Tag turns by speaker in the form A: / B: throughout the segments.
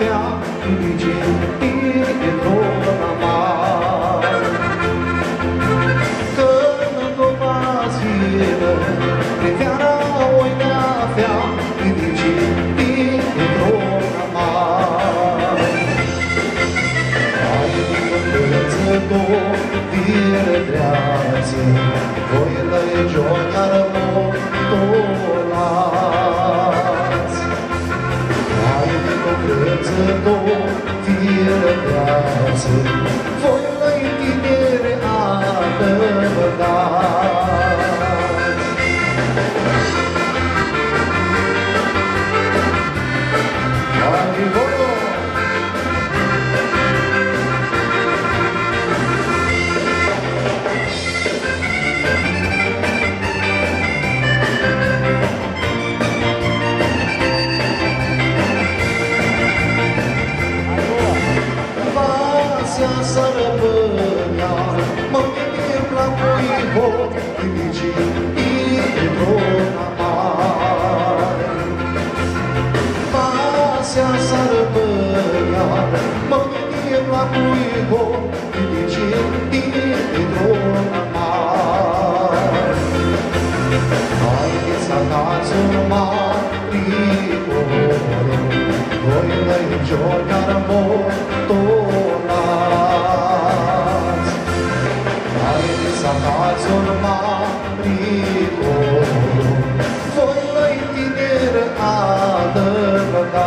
A: fea dirigir într-un amar. Că în doua zilă privea oi de-a fea dirigir într-un amar. Ai din două fire dreață, voi lăi joiară motolați. Ai din două fire dreață, voi lăi tinere adăvădați. Hai, volo! Să rămânea, mă gândim la cuibot, dirigit într-un amar. Pasea să rămânea, mă gândim la cuibot, dirigit într-un amar. Haideți să dați un maricol, voi lăi joiară motolați. Haideți să dați un maricol, voi lăi tineri adăvădați.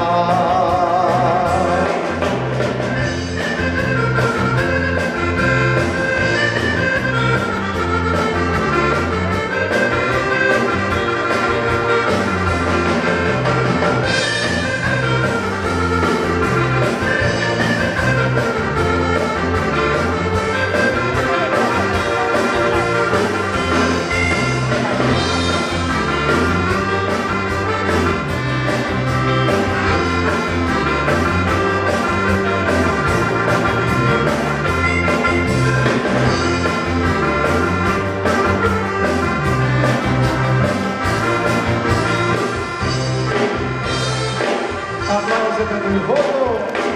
A: Aplauze pentru Volo!